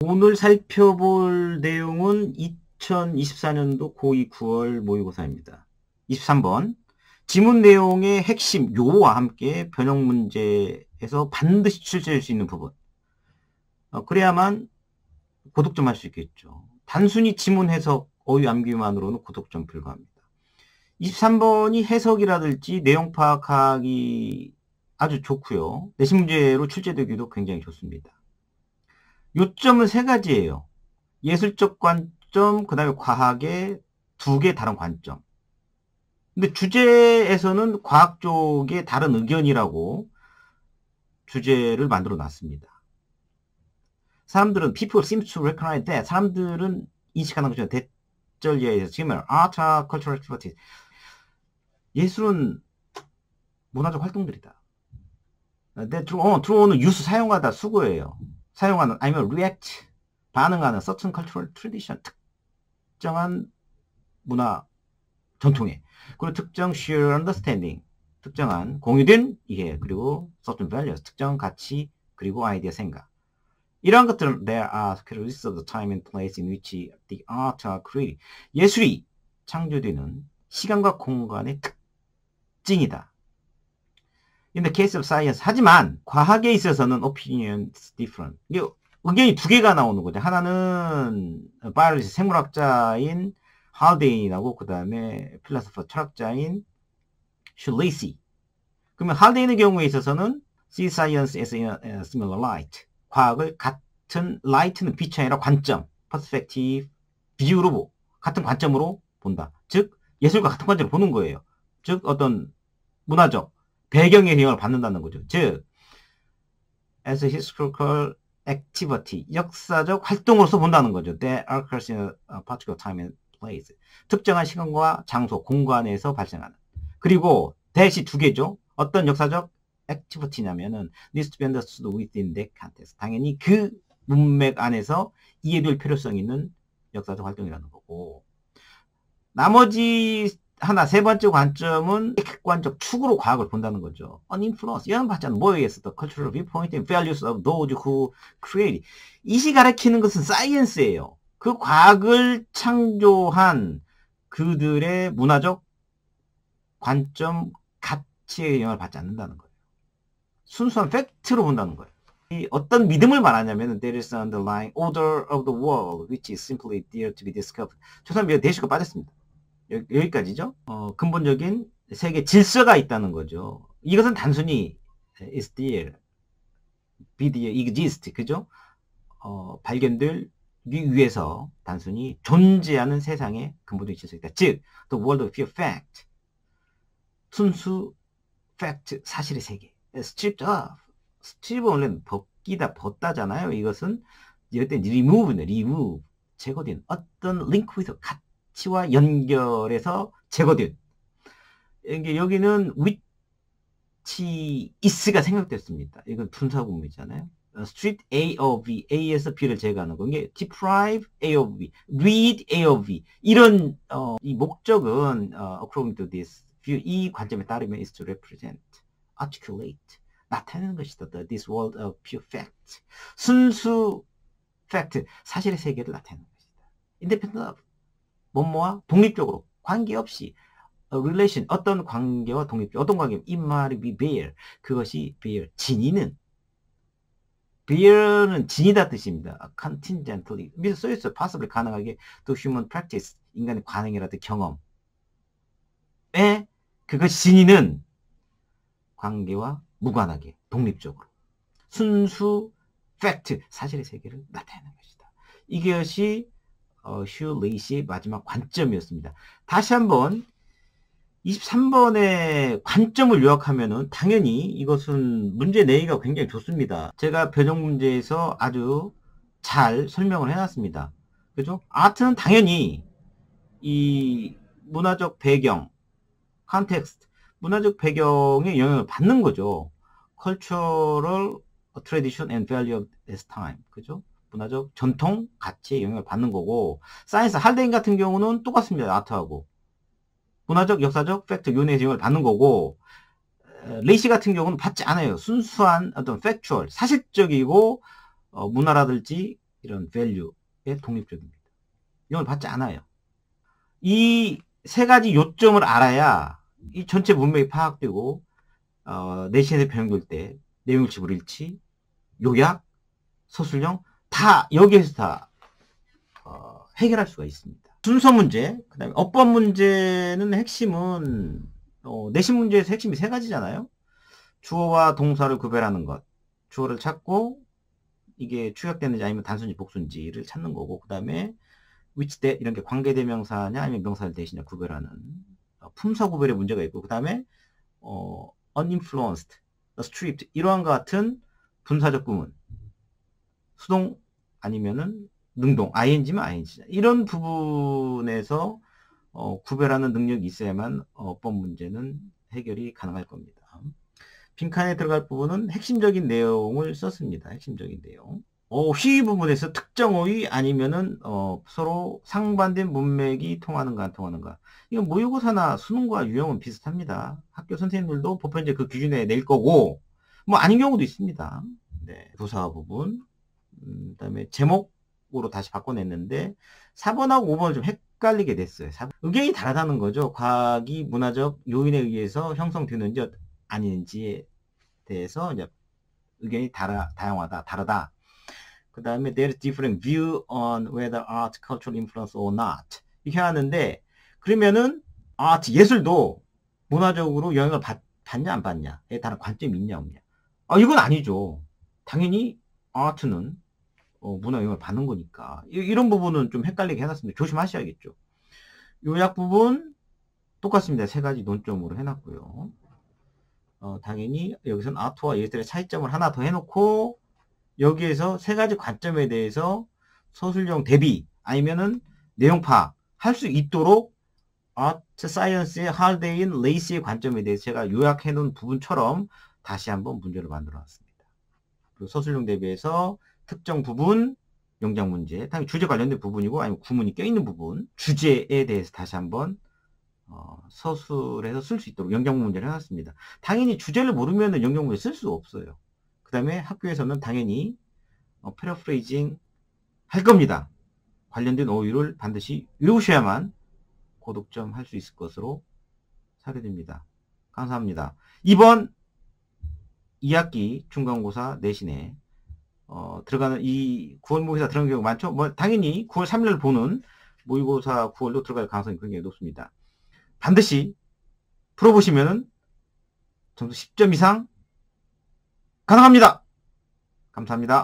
오늘 살펴볼 내용은 2024년도 고2 9월 모의고사입니다. 23번 지문 내용의 핵심 요와 함께 변형 문제에서 반드시 출제할 수 있는 부분, 그래야만 고득점 할 수 있겠죠. 단순히 지문 해석, 어휘 암기만으로는 고득점 불가합니다. 23번이 해석이라든지 내용 파악하기 아주 좋고요. 내신 문제로 출제되기도 굉장히 좋습니다. 요점은 세 가지예요. 예술적 관점, 그 다음에 과학의 두 개 다른 관점. 근데 주제에서는 과학 쪽의 다른 의견이라고 주제를 만들어 놨습니다. 사람들은 people seem to recognize that. 사람들은 인식하는 거죠. 대절예에서 지금 art, cultural activities. 예술은 문화적 활동들이다. through는 use 사용하다 수고예요. 사용하는 아니면 react 반응하는 certain cultural tradition 특정한 문화 전통에 그리고 특정 shared understanding 특정한 공유된 이해 그리고 certain values 특정 가치 그리고 아이디어 생각 이러한 것들은 there are characteristics of the time and place in which the art are created. 예술이 창조되는 시간과 공간의 특징이다. In the case of science, 하지만 과학에 있어서는 opinions different. 이게 의견이 두 개가 나오는 거죠. 하나는 biologist 생물학자인 할데인하고 그 다음에 philosopher 철학자인 슐레이시. 그러면 할데인의 경우에 있어서는 see science as a similar light. 과학을 같은 light는 빛이 아니라 관점, perspective, 비유로 같은 관점으로 본다. 즉 예술과 같은 관점으로 보는 거예요. 즉 어떤 문화적 배경의 영향을 받는다는 거죠. 즉, as a historical activity, 역사적 활동으로서 본다는 거죠. That occurs in a particular time and place. 특정한 시간과 장소, 공간에서 발생하는. 그리고 대시 두 개죠. 어떤 역사적 activity냐면은 needs to be understood within that context. 당연히 그 문맥 안에서 이해될 필요성 있는 역사적 활동이라는 거고. 나머지 하나 세 번째 관점은 객관적 축으로 과학을 본다는 거죠. An influence. 영향받자는 뭐에 의해서 the cultural viewpoint and values of those who create. 이시 가리키는 것은 사이언스예요. 그 과학을 창조한 그들의 문화적 관점, 가치의 영향을 받지 않는다는 거예요. 순수한 팩트로 본다는 거예요. 어떤 믿음을 말하냐면 there is an underlying order of the world which is simply there to be discovered. 조선미가 대시가 빠졌습니다. 여기까지죠. 근본적인 세계 질서가 있다는 거죠. 이것은 단순히 is there, be there, exist, 그죠? 발견되기 위해서 단순히 존재하는 세상에 근본적인 질서가 있다. 즉, the world of pure fact, 순수 fact, 사실의 세계. stripped off, strip은 원래는 벗기다, 벗다잖아요. 이것은 이럴 때 remove, 제거된 어떤 link with 가치와 연결해서 제거된. 여기는 which is가 생각됐습니다. 이건 분사구문이잖아요. strip A of B, A에서 B를 제거하는 거. 이게 deprive A of B, read A of B. 이런 이 목적은 according to this view, 이 관점에 따르면 is to represent, articulate, 나타내는 것이다. This world of pure fact, 순수 fact, 사실의 세계를 나타내는 것이다. independent of, 뭐뭐와 독립적으로 관계없이 relation, 어떤 관계와 독립적, 어떤 관계, 이 말이 bear, 그것이 bear, 진위는 bear는 진이다 뜻입니다. contingently, 미리 써있어요. possibly 가능하게 to human practice, 인간의 관행이라든 경험에 그것이 진이는 관계와 무관하게 독립적으로 순수 fact, 사실의 세계를 나타내는 것이다. 이것이 슐레이시의 마지막 관점이었습니다. 다시 한번 23번의 관점을 요약하면은 당연히 이것은 문제 내기가 굉장히 좋습니다. 제가 변형 문제에서 아주 잘 설명을 해놨습니다. 그죠? 아트는 당연히 이 문화적 배경, 컨텍스트, 문화적 배경에 영향을 받는 거죠. cultural tradition and value of this time. 그죠? 문화적 전통, 가치에 영향을 받는 거고, 사이언스, 할데인 같은 경우는 똑같습니다. 아트하고. 문화적, 역사적, 팩트, 요인의 영향을 받는 거고, 레이시 같은 경우는 받지 않아요. 순수한 어떤 팩추얼, 사실적이고, 문화라든지 이런 value에 독립적입니다. 영어를 받지 않아요. 이 세 가지 요점을 알아야 이 전체 문맥이 파악되고 내신에서 변형될 때 내용일치, 불일치, 요약, 서술형 다 여기에서 다 해결할 수가 있습니다. 순서 문제, 그 다음에 어법 문제는 핵심은 내신 문제에서 핵심이 세 가지잖아요. 주어와 동사를 구별하는 것, 주어를 찾고 이게 추격되는지 아니면 단순히 복수인지를 찾는 거고, 그 다음에 which that 이런 게 관계대명사냐 아니면 명사를 대신냐 구별하는 품사 구별의 문제가 있고, 그 다음에 uninfluenced, stripped 이러한 것 같은 분사적 구문, 수동 아니면은 능동, ing면 ing 이런 부분에서 구별하는 능력이 있어야만 어법 문제는 해결이 가능할 겁니다. 빈칸에 들어갈 부분은 핵심적인 내용을 썼습니다. 핵심적인 내용. 휘 부분에서 특정어휘 아니면은 서로 상반된 문맥이 통하는가 안 통하는가. 이건 모의고사나 수능과 유형은 비슷합니다. 학교 선생님들도 보편 이제 그 기준에 낼 거고, 뭐 아닌 경우도 있습니다. 네, 부사 부분. 그다음에 제목으로 다시 바꿔냈는데 4번하고 5번을 좀 헷갈리게 됐어요. 의견이 다르다는 거죠. 과학이 문화적 요인에 의해서 형성되는지 아닌지에 대해서 이제 의견이 다르다. 그 다음에 there's different view on whether art cultural influence or not. 이렇게 하는데, 그러면은 art 예술도 문화적으로 영향을 받냐 안 받냐에 따른 관점이 있냐 없냐. 이건 아니죠. 당연히 art는 문화 영향을 받는 거니까. 이런 부분은 좀 헷갈리게 해놨습니다. 조심하셔야겠죠. 요약 부분 똑같습니다. 세 가지 논점으로 해놨고요. 당연히 여기서는 아트와 예술의 차이점을 하나 더 해놓고, 여기에서 세 가지 관점에 대해서 서술형 대비 아니면은 내용 파악할 수 있도록 아트 사이언스의 할데인 레이스의 관점에 대해서 제가 요약해 놓은 부분처럼 다시 한번 문제를 만들어 놨습니다. 그리고 서술형 대비해서 특정 부분 영작 문제, 당연히 주제 관련된 부분이고 아니면 구문이 껴있는 부분, 주제에 대해서 다시 한번 서술해서 쓸 수 있도록 영작 문제를 해놨습니다. 당연히 주제를 모르면 영작 문제 쓸 수 없어요. 그 다음에 학교에서는 당연히 패러프레이징 할 겁니다. 관련된 어휘를 반드시 외우셔야만 고득점 할 수 있을 것으로 사료됩니다. 감사합니다. 이번 2학기 중간고사 내신에 들어가는 이 9월 모의고사 들어가는 경우가 많죠. 뭐 당연히 9월 3일을 보는 모의고사 9월로 들어갈 가능성이 굉장히 높습니다. 반드시 풀어보시면은 점수 10점 이상 가능합니다. 감사합니다.